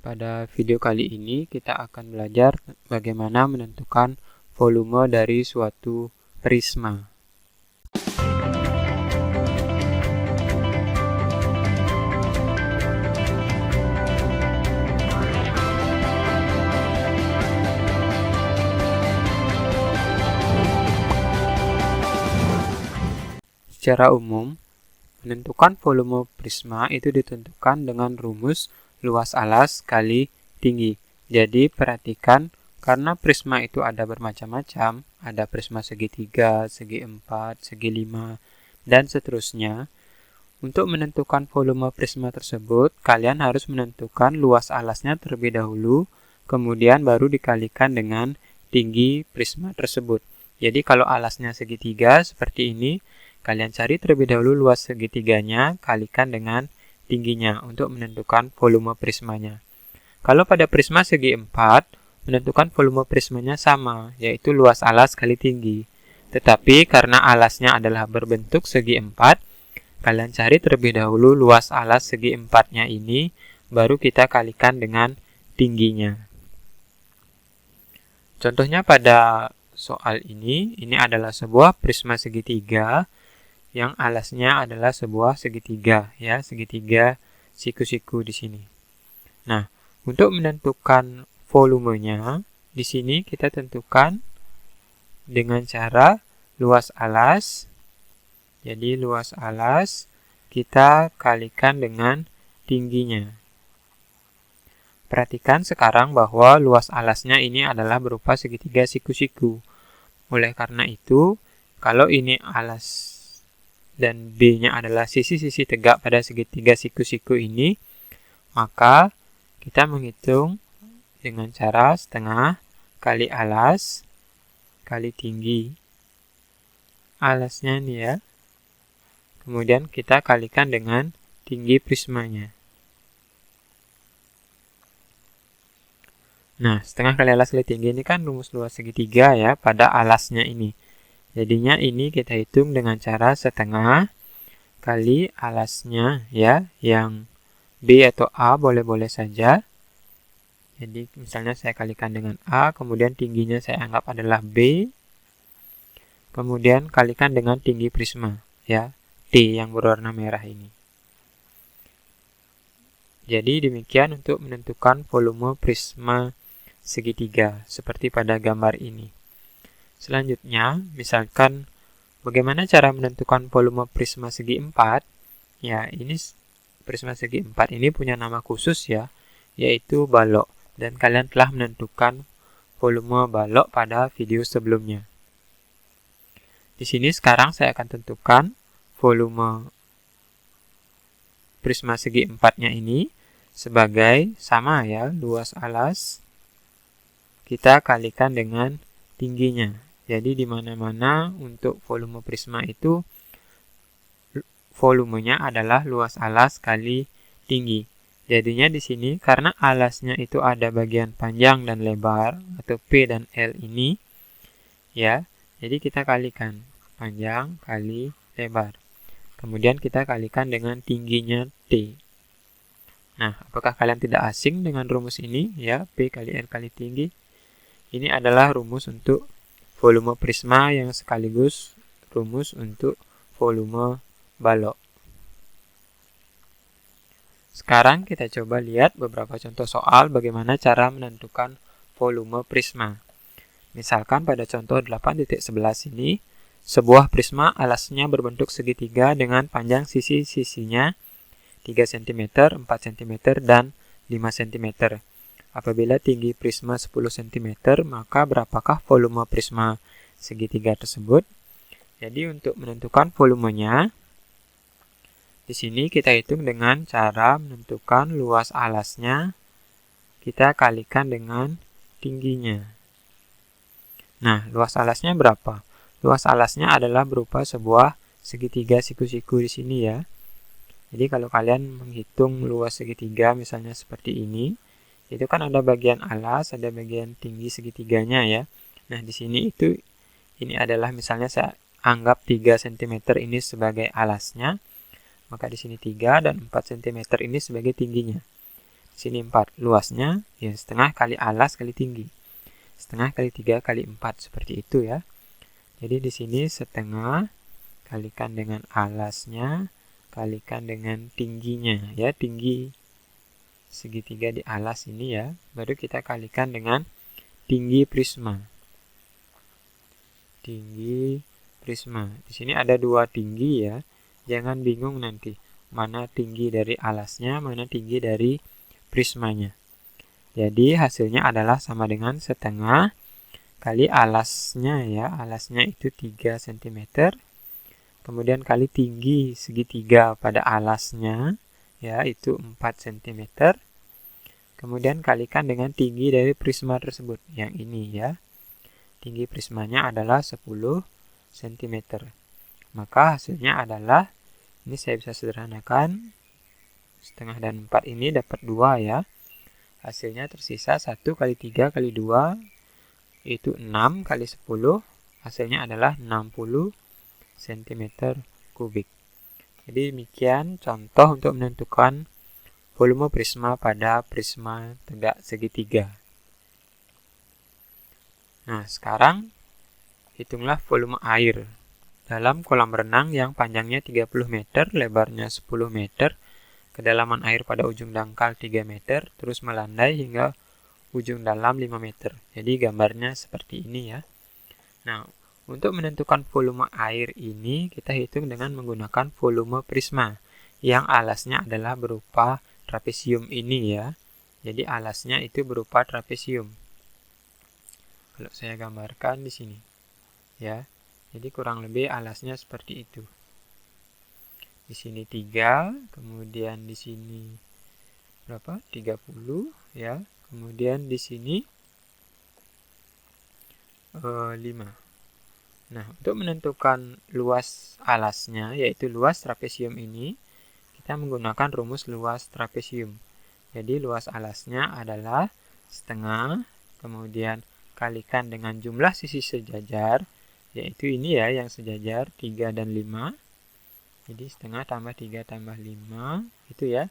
Pada video kali ini kita akan belajar bagaimana menentukan volume dari suatu prisma. Secara umum, menentukan volume prisma itu ditentukan dengan rumus luas alas kali tinggi. Jadi perhatikan, karena prisma itu ada bermacam-macam, ada prisma segitiga, segi 4, segi 5, dan seterusnya. Untuk menentukan volume prisma tersebut, kalian harus menentukan luas alasnya terlebih dahulu, kemudian baru dikalikan dengan tinggi prisma tersebut. Jadi kalau alasnya segitiga seperti ini, kalian cari terlebih dahulu luas segitiganya, kalikan dengan tingginya untuk menentukan volume prismanya. Kalau pada prisma segi 4, menentukan volume prismanya sama, yaitu luas alas kali tinggi. Tetapi karena alasnya adalah berbentuk segi 4, kalian cari terlebih dahulu luas alas segi 4-nya ini, baru kita kalikan dengan tingginya. Contohnya pada soal ini adalah sebuah prisma segitiga yang alasnya adalah sebuah segitiga, ya, segitiga siku-siku di sini. Nah, untuk menentukan volumenya, di sini kita tentukan dengan cara luas alas. Jadi luas alas kita kalikan dengan tingginya. Perhatikan sekarang bahwa luas alasnya ini adalah berupa segitiga siku-siku. Oleh karena itu, kalau ini alas dan B-nya adalah sisi-sisi tegak pada segitiga siku-siku ini, maka kita menghitung dengan cara setengah kali alas kali tinggi. Alasnya ini ya. Kemudian kita kalikan dengan tinggi prismanya. Nah, setengah kali alas kali tinggi ini kan rumus luas segitiga ya pada alasnya ini. Jadinya ini kita hitung dengan cara setengah kali alasnya ya, yang B atau A boleh-boleh saja. Jadi misalnya saya kalikan dengan A, kemudian tingginya saya anggap adalah B. Kemudian kalikan dengan tinggi prisma ya, T yang berwarna merah ini. Jadi demikian untuk menentukan volume prisma segitiga seperti pada gambar ini. Selanjutnya, misalkan bagaimana cara menentukan volume prisma segi 4? Ya, ini prisma segi 4 ini punya nama khusus ya, yaitu balok. Dan kalian telah menentukan volume balok pada video sebelumnya. Di sini sekarang saya akan tentukan volume prisma segi 4-nya ini sebagai sama ya, luas alas kita kalikan dengan tingginya. Jadi di mana-mana untuk volume prisma itu volumenya adalah luas alas kali tinggi. Jadinya di sini karena alasnya itu ada bagian panjang dan lebar atau P dan L ini ya. Jadi kita kalikan panjang kali lebar. Kemudian kita kalikan dengan tingginya T. Nah, apakah kalian tidak asing dengan rumus ini ya, P kali L kali tinggi? Ini adalah rumus untuk volume prisma yang sekaligus rumus untuk volume balok. Sekarang kita coba lihat beberapa contoh soal bagaimana cara menentukan volume prisma. Misalkan pada contoh 8.11 ini, sebuah prisma alasnya berbentuk segitiga dengan panjang sisi-sisinya 3 cm, 4 cm, dan 5 cm. Apabila tinggi prisma 10 cm, maka berapakah volume prisma segitiga tersebut? Jadi untuk menentukan volumenya, di sini kita hitung dengan cara menentukan luas alasnya, kita kalikan dengan tingginya. Nah, luas alasnya berapa? Luas alasnya adalah berupa sebuah segitiga siku-siku di sini ya. Jadi kalau kalian menghitung luas segitiga misalnya seperti ini, itu kan ada bagian alas, ada bagian tinggi segitiganya ya. Nah, di sini ini adalah misalnya saya anggap 3 cm ini sebagai alasnya. Maka di sini 3 dan 4 cm ini sebagai tingginya. Sini 4. Luasnya ya setengah kali alas kali tinggi. Setengah kali 3 kali 4. Seperti itu ya. Jadi di sini setengah kalikan dengan alasnya kalikan dengan tingginya ya. Tinggi segitiga di alas ini ya. Baru kita kalikan dengan tinggi prisma. Tinggi prisma. Di sini ada 2 tinggi ya. Jangan bingung nanti mana tinggi dari alasnya, mana tinggi dari prismanya. Jadi hasilnya adalah sama dengan setengah kali alasnya ya. Alasnya itu 3 cm. Kemudian kali tinggi segitiga pada alasnya ya, itu 4 cm. Kemudian kalikan dengan tinggi dari prisma tersebut, yang ini ya. Tinggi prismanya adalah 10 cm. Maka hasilnya adalah, ini saya bisa sederhanakan, setengah dan 4 ini dapat 2 ya. Hasilnya tersisa 1 kali 3 kali 2, itu 6 kali 10, hasilnya adalah 60 cm kubik. Jadi demikian contoh untuk menentukan volume prisma pada prisma tegak segitiga. Nah, sekarang hitunglah volume air dalam kolam renang yang panjangnya 30 meter, lebarnya 10 meter, kedalaman air pada ujung dangkal 3 meter, terus melandai hingga ujung dalam 5 meter. Jadi gambarnya seperti ini ya. Nah, untuk menentukan volume air ini kita hitung dengan menggunakan volume prisma yang alasnya adalah berupa trapesium ini ya. Jadi alasnya itu berupa trapesium. Kalau saya gambarkan di sini ya. Jadi kurang lebih alasnya seperti itu. Di sini 3, kemudian di sini berapa? 30 ya. Kemudian di sini 5. Nah, untuk menentukan luas alasnya, yaitu luas trapesium ini, kita menggunakan rumus luas trapesium. Jadi luas alasnya adalah setengah, kemudian kalikan dengan jumlah sisi sejajar, yaitu ini ya yang sejajar 3 dan 5. Jadi setengah tambah 3 tambah 5 itu ya.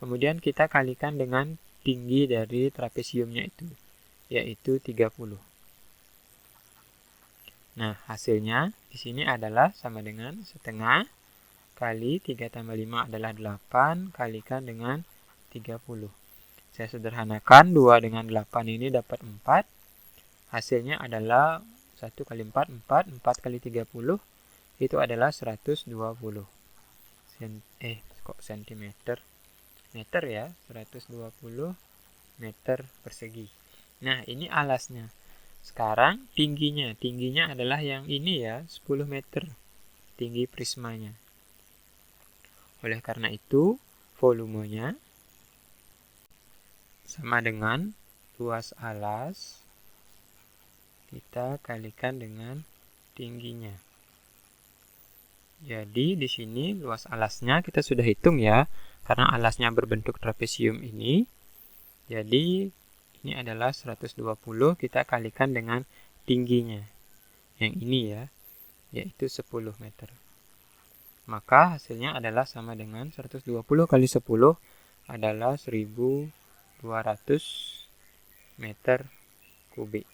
Kemudian kita kalikan dengan tinggi dari trapesiumnya itu, yaitu 30. Nah, hasilnya di sini adalah sama dengan setengah kali 3 tambah 5 adalah 8 kalikan dengan 30. Saya sederhanakan 2 dengan 8 ini dapat 4. Hasilnya adalah 1 kali 4, 4. 4 kali 30 itu adalah 120 sentimeter. Meter ya, 120 meter persegi. Nah, ini alasnya. Sekarang tingginya. Tingginya adalah yang ini ya, 10 meter. Tinggi prismanya. Oleh karena itu, volumenya sama dengan luas alas kita kalikan dengan tingginya. Jadi di sini luas alasnya kita sudah hitung ya, karena alasnya berbentuk trapesium ini. Jadi ini adalah 120 kita kalikan dengan tingginya. Yang ini ya, yaitu 10 meter. Maka hasilnya adalah sama dengan 120 kali 10 adalah 1200 meter kubik.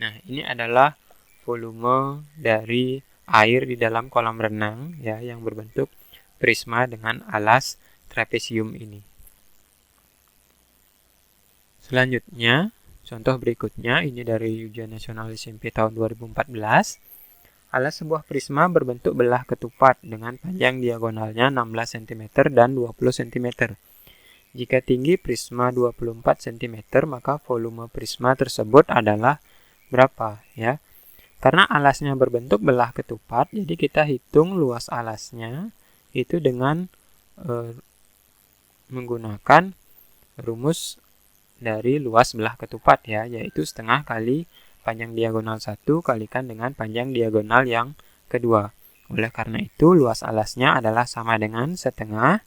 Nah, ini adalah volume dari air di dalam kolam renang ya yang berbentuk prisma dengan alas trapesium ini. Selanjutnya, contoh berikutnya ini dari ujian nasional SMP tahun 2014. Alas sebuah prisma berbentuk belah ketupat dengan panjang diagonalnya 16 cm dan 20 cm. Jika tinggi prisma 24 cm, maka volume prisma tersebut adalah berapa ya? Karena alasnya berbentuk belah ketupat, jadi kita hitung luas alasnya itu dengan menggunakan rumus dari luas belah ketupat ya, yaitu setengah kali panjang diagonal 1 kalikan dengan panjang diagonal yang kedua. Oleh karena itu, luas alasnya adalah sama dengan setengah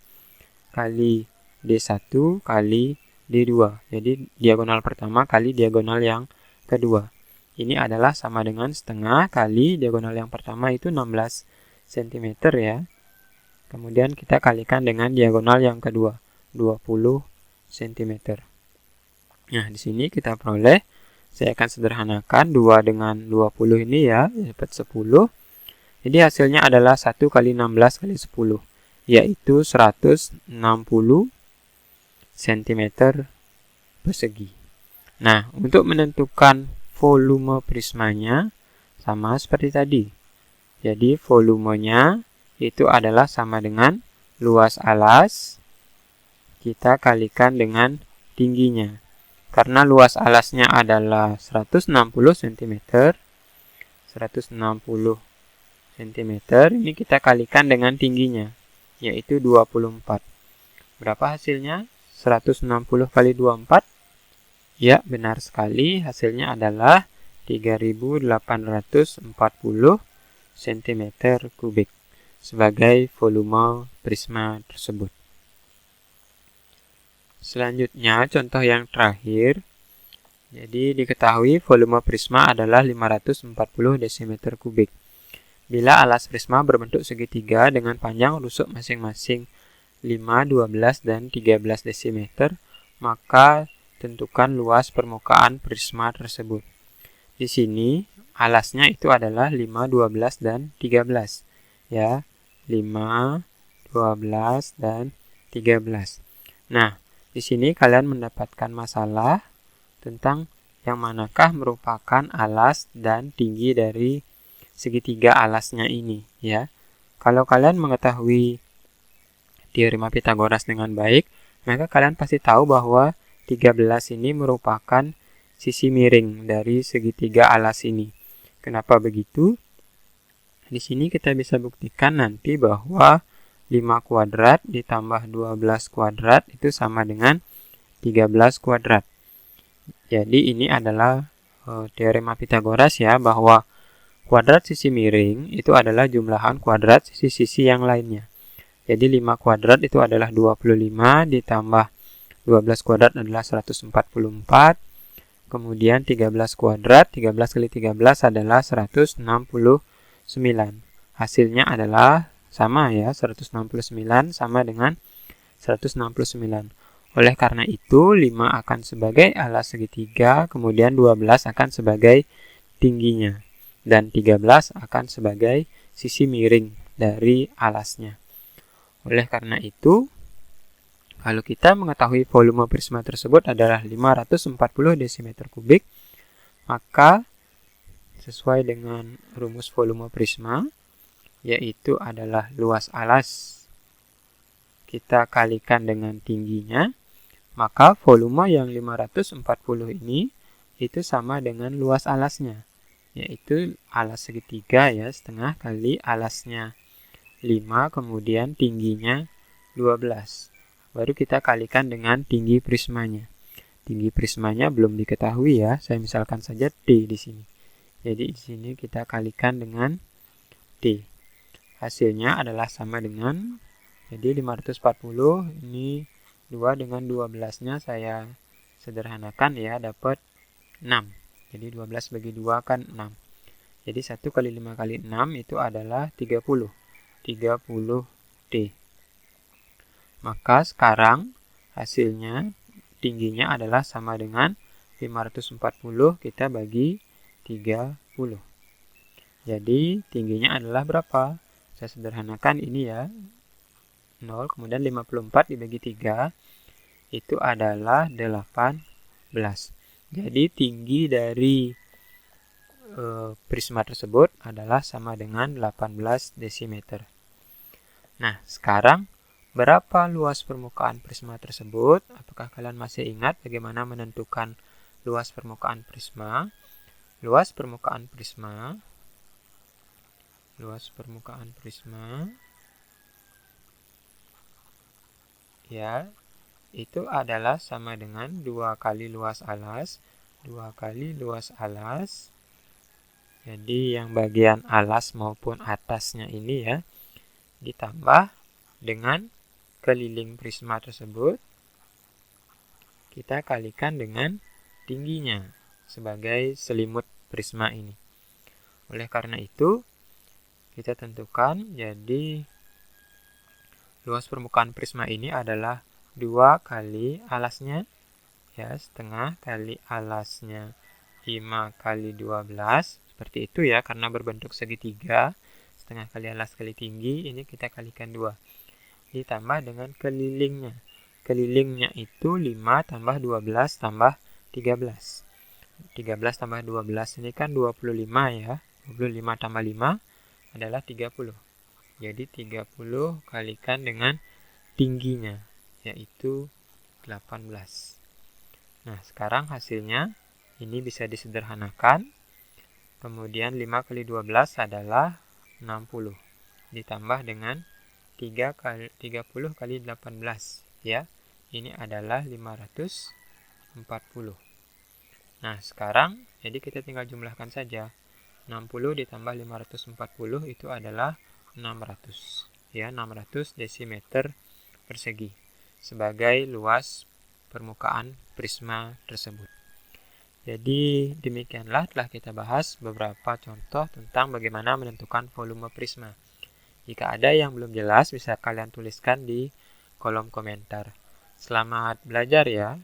kali D1 kali D2. Jadi diagonal pertama kali diagonal yang kedua. Ini adalah sama dengan setengah kali diagonal yang pertama itu 16 cm ya. Kemudian kita kalikan dengan diagonal yang kedua, 20 cm. Nah, di sini kita peroleh, saya akan sederhanakan 2 dengan 20 ini ya, dapat 10. Jadi hasilnya adalah 1 kali 16 kali 10, yaitu 160 cm persegi. Nah, untuk menentukan volume prismanya sama seperti tadi. Jadi volumenya itu adalah sama dengan luas alas kita kalikan dengan tingginya. Karena luas alasnya adalah 160 cm, 160 cm, ini kita kalikan dengan tingginya, yaitu 24. Berapa hasilnya? 160 kali 24? Ya, benar sekali, hasilnya adalah 3840 cm kubik sebagai volume prisma tersebut. Selanjutnya, contoh yang terakhir. Jadi, diketahui volume prisma adalah 540 desimeter kubik. Bila alas prisma berbentuk segitiga dengan panjang rusuk masing-masing 5, 12, dan 13 desimeter, maka tentukan luas permukaan prisma tersebut. Di sini, alasnya itu adalah 5, 12, dan 13. Ya, 5, 12, dan 13. Nah, di sini kalian mendapatkan masalah tentang yang manakah merupakan alas dan tinggi dari segitiga alasnya ini, ya. Kalau kalian mengetahui teorema Pythagoras dengan baik, maka kalian pasti tahu bahwa 13 ini merupakan sisi miring dari segitiga alas ini. Kenapa begitu? Di sini kita bisa buktikan nanti bahwa 5 kuadrat ditambah 12 kuadrat itu sama dengan 13 kuadrat. Jadi ini adalah teorema Pythagoras ya, bahwa kuadrat sisi miring itu adalah jumlahan kuadrat sisi-sisi yang lainnya. Jadi 5 kuadrat itu adalah 25 ditambah 12 kuadrat adalah 144. Kemudian 13 kuadrat, 13 kali 13 adalah 169. Hasilnya adalah sama ya, 169 sama dengan 169. Oleh karena itu, 5 akan sebagai alas segitiga, kemudian 12 akan sebagai tingginya, dan 13 akan sebagai sisi miring dari alasnya. Oleh karena itu, kalau kita mengetahui volume prisma tersebut adalah 540 desimeter kubik, maka sesuai dengan rumus volume prisma, yaitu adalah luas alas kita kalikan dengan tingginya, maka volume yang 540 ini itu sama dengan luas alasnya, yaitu alas segitiga ya, setengah kali alasnya 5, kemudian tingginya 12. Baru kita kalikan dengan tinggi prismanya. Tinggi prismanya belum diketahui ya, saya misalkan saja D di sini. Jadi di sini kita kalikan dengan D. Hasilnya adalah sama dengan, jadi 540 ini 2 dengan 12-nya saya sederhanakan ya, dapat 6. Jadi 12 bagi 2 kan 6. Jadi 1 kali 5 kali 6 itu adalah 30. 30 D. Maka sekarang hasilnya tingginya adalah sama dengan 540 kita bagi 30. Jadi tingginya adalah berapa? Saya sederhanakan ini ya, 0, kemudian 54 dibagi 3 itu adalah 18. Jadi tinggi dari prisma tersebut adalah sama dengan 18 desimeter. Nah, sekarang berapa luas permukaan prisma tersebut? Apakah kalian masih ingat bagaimana menentukan luas permukaan prisma? Luas permukaan prisma ya, itu adalah sama dengan 2 kali luas alas. 2 kali luas alas. Jadi yang bagian alas maupun atasnya ini ya, ditambah dengan keliling prisma tersebut, kita kalikan dengan tingginya sebagai selimut prisma ini. Oleh karena itu, kita tentukan jadi luas permukaan prisma ini adalah 2 kali alasnya, ya, setengah kali alasnya 5 kali 12, seperti itu ya, karena berbentuk segitiga. Setengah kali alas kali tinggi, ini kita kalikan 2. Ditambah dengan kelilingnya. Kelilingnya itu 5 tambah 12 tambah 13. 13 tambah 12 ini kan 25 ya. 25 tambah 5 adalah 30. Jadi 30 kalikan dengan tingginya, yaitu 18. Nah, sekarang hasilnya ini bisa disederhanakan. Kemudian 5 kali 12 adalah 60. Ditambah dengan 30 kali 18. Ya, ini adalah 540. Nah, sekarang jadi kita tinggal jumlahkan saja. 60 ditambah 540 itu adalah 600. Ya, 600 desimeter persegi sebagai luas permukaan prisma tersebut. Jadi demikianlah telah kita bahas beberapa contoh tentang bagaimana menentukan volume prisma. Jika ada yang belum jelas bisa kalian tuliskan di kolom komentar. Selamat belajar ya.